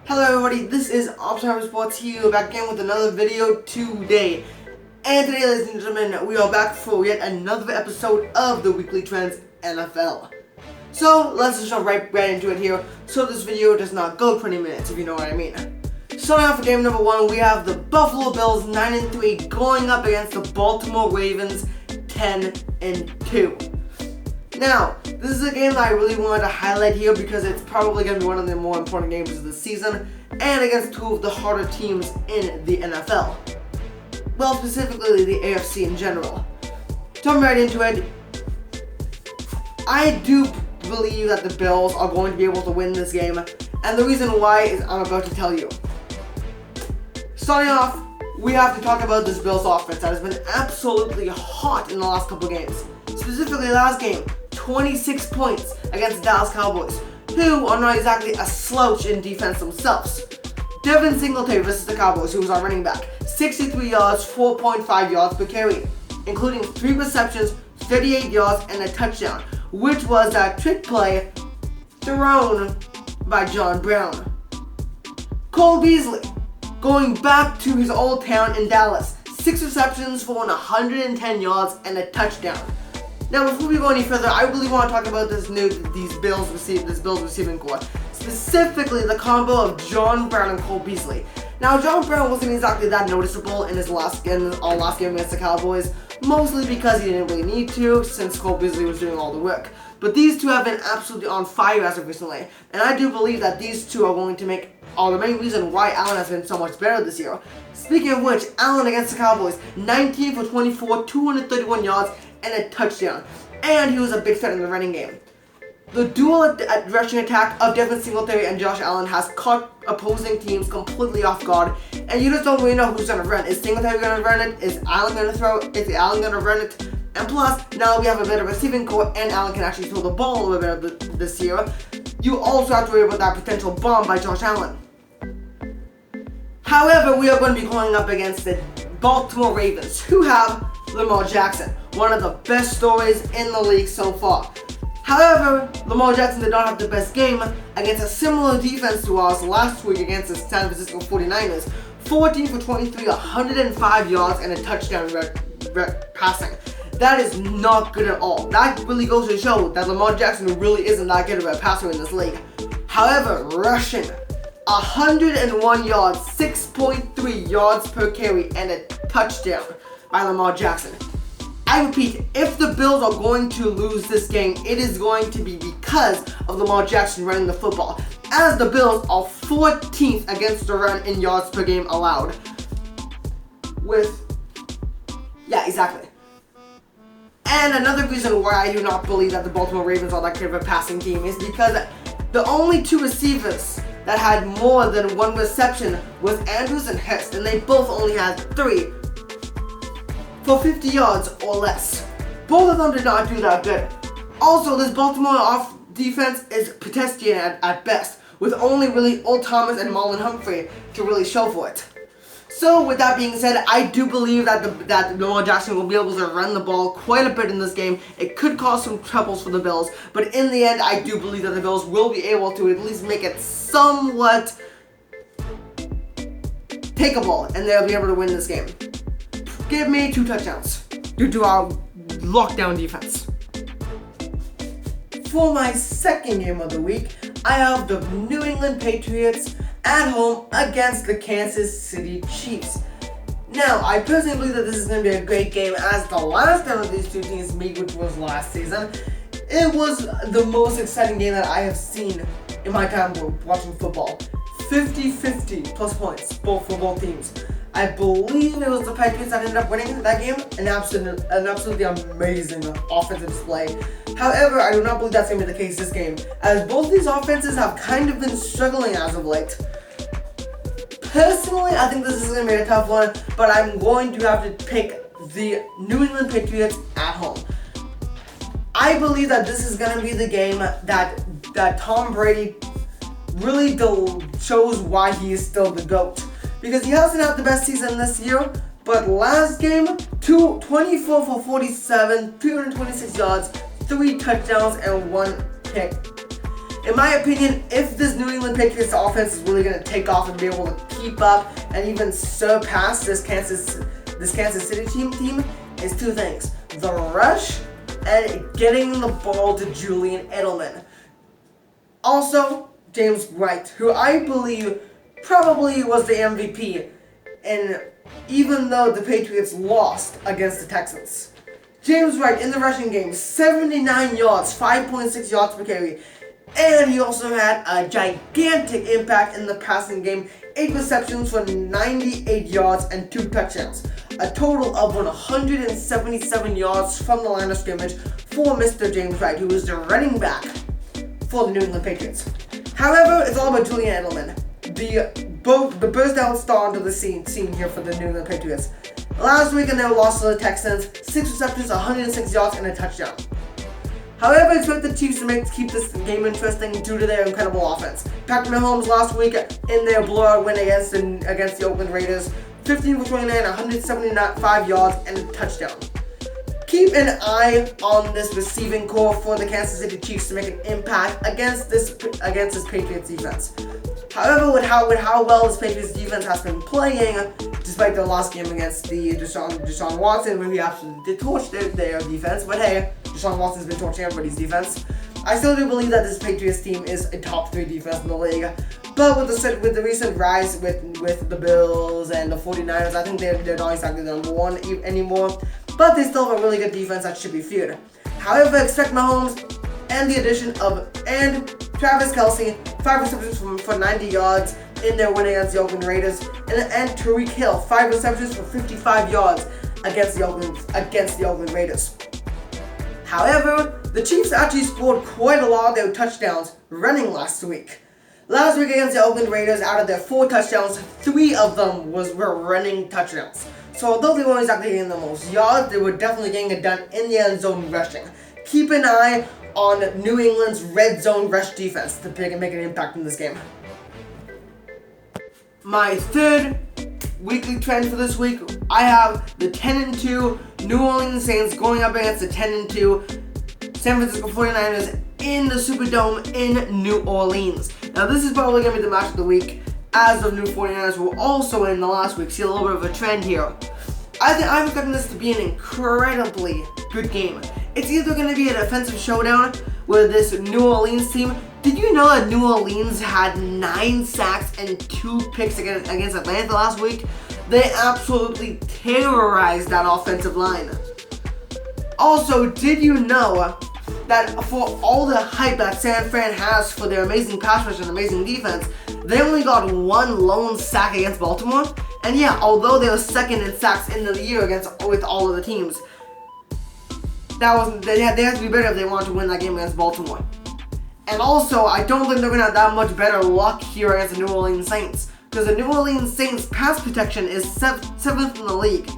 Hello everybody, this is Armstrong Sports here, back again with another video today. And today, ladies and gentlemen, we are back for yet another episode of the Weekly Trends NFL. So, let's just jump right into it here, so this video does not go 20 minutes, if you know what I mean. Starting off with game number 1, we have the Buffalo Bills 9-3 going up against the Baltimore Ravens 10-2. Now, this is a game that I really wanted to highlight here because it's probably going to be one of the more important games of the season and against two of the harder teams in the NFL. Well, specifically the AFC in general. Jumping right into it, I do believe that the Bills are going to be able to win this game, and the reason why is I'm about to tell you. Starting off, we have to talk about this Bills offense that has been absolutely hot in the last couple games. Specifically last game, 26 points against the Dallas Cowboys, who are not exactly a slouch in defense themselves. Devin Singletary versus the Cowboys, who was our running back, 63 yards, 4.5 yards per carry, including 3 receptions, 38 yards, and a touchdown, which was that trick play thrown by John Brown. Cole Beasley, going back to his old town in Dallas, 6 receptions for 110 yards and a touchdown. Now, before we go any further, I really want to talk about this Bills receiving core, specifically the combo of John Brown and Cole Beasley. Now, John Brown wasn't exactly that noticeable in our last game against the Cowboys, mostly because he didn't really need to, since Cole Beasley was doing all the work. But these two have been absolutely on fire as of recently, and I do believe that these two are going to the main reason why Allen has been so much better this year. Speaking of which, Allen against the Cowboys, 19 for 24, 231 yards, and a touchdown, and he was a big threat in the running game. The dual rushing attack of Devin Singletary and Josh Allen has caught opposing teams completely off guard, and you just don't really know who's going to run. Is Singletary going to run it? Is Allen going to throw it? Is Allen going to run it? And plus, now we have a better receiving core, and Allen can actually throw the ball a little bit better this year. You also have to worry about that potential bomb by Josh Allen. However, we are going to be going up against the Baltimore Ravens, who have Lamar Jackson, one of the best stories in the league so far. However, Lamar Jackson did not have the best game against a similar defense to ours last week against the San Francisco 49ers. 14 for 23, 105 yards, and a touchdown passing. That is not good at all. That really goes to show that Lamar Jackson really isn't that good of a passer in this league. However, rushing, 101 yards, 6.3 yards per carry, and a touchdown by Lamar Jackson. I repeat, if the Bills are going to lose this game, it is going to be because of Lamar Jackson running the football, as the Bills are 14th against the run in yards per game allowed. Exactly. And another reason why I do not believe that the Baltimore Ravens are that good of a passing team is because the only 2 receivers that had more than 1 reception was Andrews and Hurst, and they both only had 3 for 50 yards or less. Both of them did not do that good. Also, this Baltimore defense is pedestrian at best, with only really Old Thomas and Marlon Humphrey to really show for it. So, with that being said, I do believe that Lamar Jackson will be able to run the ball quite a bit in this game. It could cause some troubles for the Bills, but in the end, I do believe that the Bills will be able to at least make it somewhat takeable, and they'll be able to win this game. Give me 2 touchdowns due to our lockdown defense. For my second game of the week, I have the New England Patriots at home against the Kansas City Chiefs. Now, I personally believe that this is going to be a great game, as the last time that these two teams meet, which was last season, it was the most exciting game that I have seen in my time watching football. 50-50 plus points for both teams. I believe it was the Patriots that ended up winning that game, an absolutely amazing offensive display. However, I do not believe that's going to be the case this game, as both these offenses have kind of been struggling as of late. Personally, I think this is going to be a tough one, but I'm going to have to pick the New England Patriots at home. I believe that this is going to be the game that Tom Brady really shows why he is still the GOAT. Because he hasn't had the best season this year, but last game, 24 for 47, 326 yards, 3 touchdowns, and 1 pick. In my opinion, if this New England England Patriots offense is really going to take off and be able to keep up and even surpass this Kansas City team is two things: the rush and getting the ball to Julian Edelman. Also, James White, who I believe probably was the MVP, and even though the Patriots lost against the Texans. James White in the rushing game, 79 yards, 5.6 yards per carry. And he also had a gigantic impact in the passing game, 8 receptions for 98 yards and 2 touchdowns. A total of 177 yards from the line of scrimmage for Mr. James White, who was the running back for the New England Patriots. However, it's all about Julian Edelman, the burst out star onto the scene here for the New England Patriots. Last week in their loss to the Texans, 6 receptions, 106 yards, and a touchdown. However, I expect the Chiefs to keep this game interesting due to their incredible offense. Patrick Mahomes last week in their blowout win against the Oakland Raiders, 15 for 29, 175 yards, and a touchdown. Keep an eye on this receiving core for the Kansas City Chiefs to make an impact against this Patriots defense. However, with how well this Patriots defense has been playing, despite their last game against the Deshaun Watson, where he absolutely torched their defense, but hey, Deshaun Watson's been torching everybody's defense. I still do believe that this Patriots team is a top 3 defense in the league. But with the recent rise with the Bills and the 49ers, I think they're not exactly the number 1 anymore. But they still have a really good defense that should be feared. However, expect Mahomes and the addition of Travis Kelce, 5 receptions for 90 yards in their win against the Oakland Raiders, and Tyreek Hill, 5 receptions for 55 yards against the Oakland Raiders. However, the Chiefs actually scored quite a lot of their touchdowns running last week. Last week against the Oakland Raiders, out of their 4 touchdowns, 3 of them were running touchdowns. So although they weren't exactly getting the most yards, they were definitely getting it done in the end zone rushing. Keep an eye on New England's red zone rush defense to make an impact in this game. My third weekly trend for this week, I have the 10-2 New Orleans Saints going up against the 10-2 San Francisco 49ers in the Superdome in New Orleans. Now this is probably going to be the match of the week, as the new 49ers were also in the last week. See a little bit of a trend here. I'm expecting this to be an incredibly good game. It's either going to be a defensive showdown with this New Orleans team. Did you know that New Orleans had 9 sacks and 2 picks against Atlanta last week? They absolutely terrorized that offensive line. Also, did you know that for all the hype that San Fran has for their amazing pass rush and amazing defense, they only got 1 lone sack against Baltimore? And yeah, although they were second in sacks in the year with all of the teams, they had to be better if they wanted to win that game against Baltimore. And also, I don't think they're going to have that much better luck here against the New Orleans Saints, because the New Orleans Saints pass protection is 7th in the league.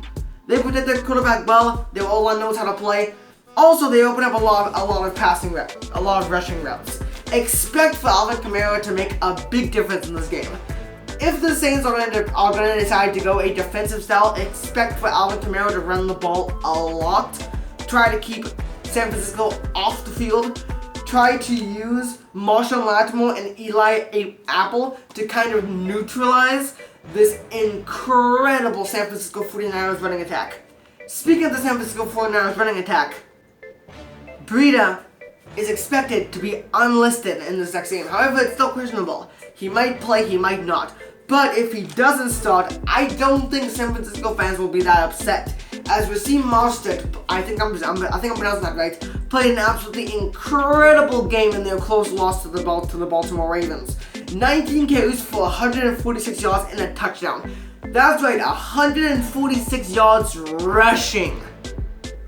They protect their quarterback well. Their O-line knows how to play. Also, they open up a lot of passing routes, a lot of rushing routes. Expect for Alvin Kamara to make a big difference in this game. If the Saints are going to decide to go a defensive style, expect for Alvin Kamara to run the ball a lot. Try to keep San Francisco off the field. Try to use Marshawn Lattimore and Eli Apple to kind of neutralize this incredible San Francisco 49ers running attack. Speaking of the San Francisco 49ers running attack, Breida is expected to be unlisted in this next game. However, it's still questionable. He might play, he might not. But if he doesn't start, I don't think San Francisco fans will be that upset. As Raheem Mostert, I think I'm pronouncing that right, played an absolutely incredible game in their close loss to the Baltimore Ravens. 19 carries for 146 yards and a touchdown. That's right, 146 yards rushing.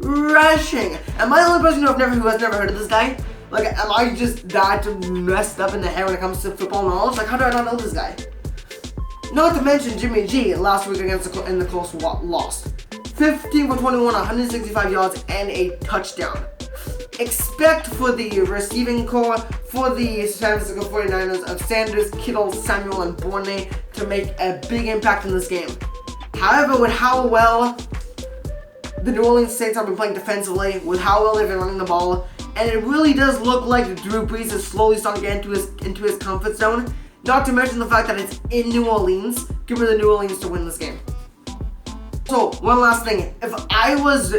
Am I the only person who has never heard of this guy? Like, am I just that messed up in the head when it comes to football knowledge? Like, how do I not know this guy? Not to mention Jimmy G last week in the close loss. 15 for 21, 165 yards, and a touchdown. Expect for the receiving core for the San Francisco 49ers of Sanders, Kittle, Samuel, and Bourne to make a big impact in this game. However, with how well the New Orleans Saints have been playing defensively, with how well they've been running the ball, and it really does look like Drew Brees is slowly starting to get into his comfort zone. Not to mention the fact that it's in New Orleans. Give me the New Orleans to win this game. So, one last thing. If I was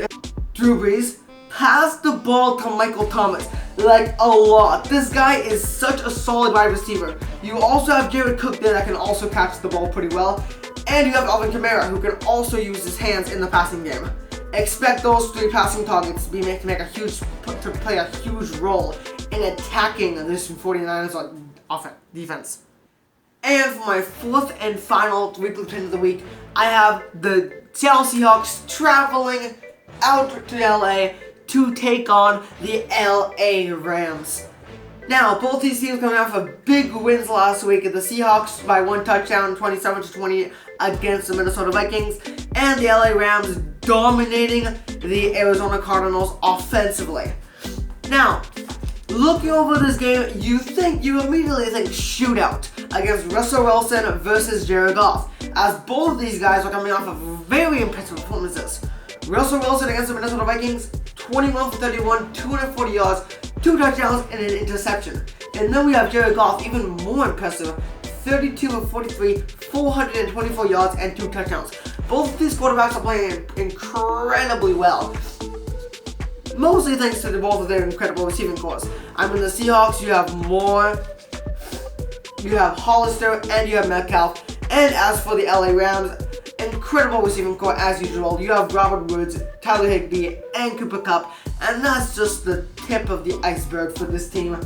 Drew Brees, pass the ball to Michael Thomas. Like, a lot. This guy is such a solid wide receiver. You also have Jared Cook there that can also catch the ball pretty well. And you have Alvin Kamara, who can also use his hands in the passing game. Expect those 3 passing targets to play a huge role in attacking this 49ers defense. And for my 4th and final weekly trend of the week, I have the Seattle Seahawks traveling out to LA to take on the LA Rams. Now, both these teams coming off of big wins last week. The Seahawks by 1 touchdown, 27-20 against the Minnesota Vikings, and the LA Rams dominating the Arizona Cardinals offensively. Now, looking over this game, you immediately think shootout against Russell Wilson versus Jared Goff, as both of these guys are coming off of very impressive performances. Russell Wilson against the Minnesota Vikings, 21 for 31, 240 yards, 2 touchdowns, and an interception. And then we have Jared Goff, even more impressive, 32 for 43, 424 yards, and 2 touchdowns. Both of these quarterbacks are playing incredibly well. Mostly thanks to both of their incredible receiving cores. The Seahawks, you have Moore, you have Hollister, and you have Metcalf. And as for the LA Rams, incredible receiving core as usual. You have Robert Woods, Tyler Higbee, and Cooper Kupp, and that's just the tip of the iceberg for this team.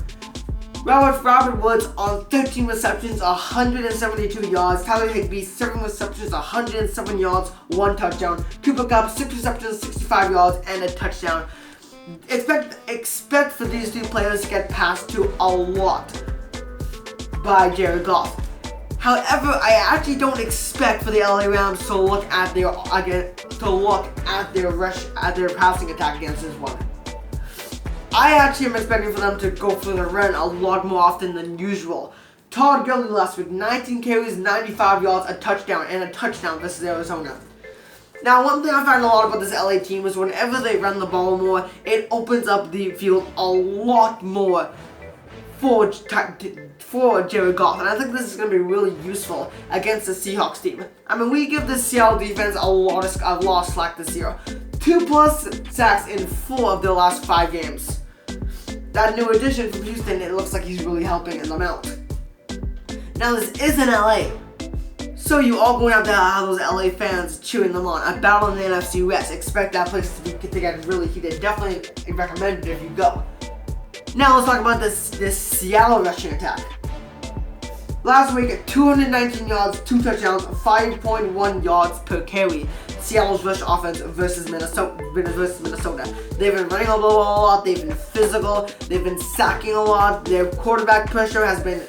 Robert Woods on 13 receptions, 172 yards. Tyler Higbee, 7 receptions, 107 yards, 1 touchdown. Cooper Kupp, 6 receptions, 65 yards, and a touchdown. Expect for these 2 players to get passed to a lot by Jared Goff. However, I actually don't expect for the LA Rams to look at their passing attack against this one. I actually am expecting for them to go for the run a lot more often than usual. Todd Gurley last week, 19 carries, 95 yards, a touchdown versus Arizona. Now, one thing I find a lot about this LA team is whenever they run the ball more, it opens up the field a lot more for Jared Goff, and I think this is going to be really useful against the Seahawks team. We give the Seattle defense a lot of slack this year. 2+ sacks in 4 of their last 5 games. That new addition from Houston, it looks like he's really helping in them out. Now, this is in LA, so you are going to have those LA fans cheering them on. A battle in the NFC West. Expect that place to get really heated. Definitely recommend it if you go. Now let's talk about this Seattle rushing attack. Last week, 219 yards, 2 touchdowns, 5.1 yards per carry. Seattle's rush offense versus Minnesota. They've been running the ball a lot. They've been physical. They've been sacking a lot. Their quarterback pressure has been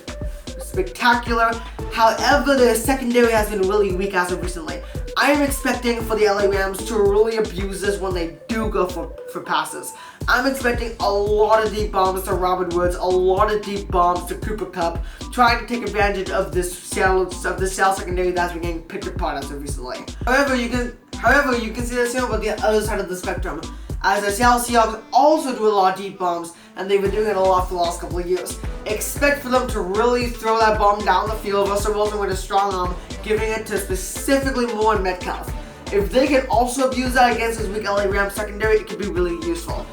spectacular. However, their secondary has been really weak as of recently. I am expecting for the LA Rams to really abuse this when they do go for passes. I'm expecting a lot of deep bombs to Robert Woods, a lot of deep bombs to Cooper Kupp, trying to take advantage of this Seattle secondary that's been getting picked apart as of recently. However, you can see the same on the other side of the spectrum, as the Seattle Seahawks also do a lot of deep bombs, and they've been doing it a lot for the last couple of years. Expect for them to really throw that bomb down the field. Russell Wilson with a strong arm, giving it to specifically Moore and Metcalf. If they can also abuse that against this weak LA Rams secondary, it could be really useful.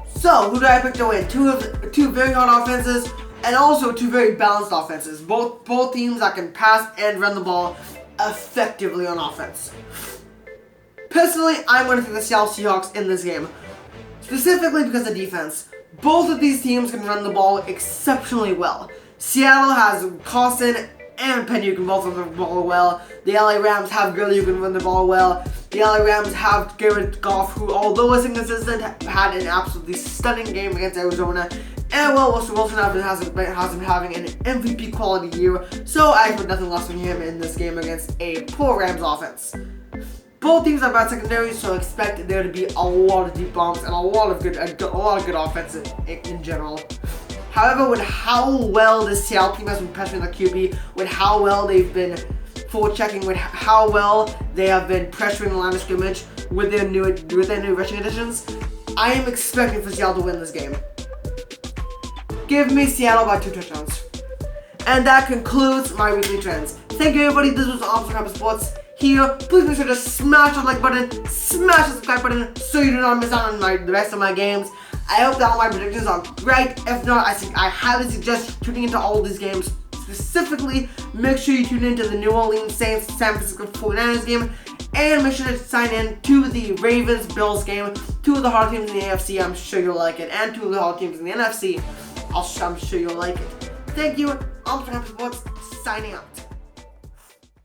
So, who do I pick to win? Two very hard offenses, and also 2 very balanced offenses. Both teams that can pass and run the ball effectively on offense. Personally, I'm going to pick the Seattle Seahawks in this game, specifically because of defense. Both of these teams can run the ball exceptionally well. Seattle has Carson and Penny who can both run the ball well. The LA Rams have Gurley who can run the ball well. The LA Rams have Jared Goff, who, although is inconsistent, had an absolutely stunning game against Arizona. And Russell Wilson hasn't been having an MVP quality year, so I expect nothing less from him in this game against a poor Rams offense. Both teams have bad secondaries, so expect there to be a lot of deep bombs and a lot of good offense in general. However, with how well this Seattle team has been pressuring the QB, with how well they've been forechecking, with how well they have been pressuring the line of scrimmage with their new rushing additions, I am expecting for Seattle to win this game. Give me Seattle by 2 touchdowns. And that concludes my weekly trends. Thank you everybody, this was Armstrong Sports here. Please make sure to smash the like button, smash the subscribe button so you do not miss out on the rest of my games. I hope that all my predictions are great. If not, I highly suggest tuning into all these games. Specifically, make sure you tune into the New Orleans Saints San Francisco 49ers game, and make sure to sign in to the Ravens Bills game. Two of the hard teams in the AFC, I'm sure you'll like it, and two of the hard teams in the NFC, I'm sure you'll like it. Thank you, Armstrong Sports, signing out.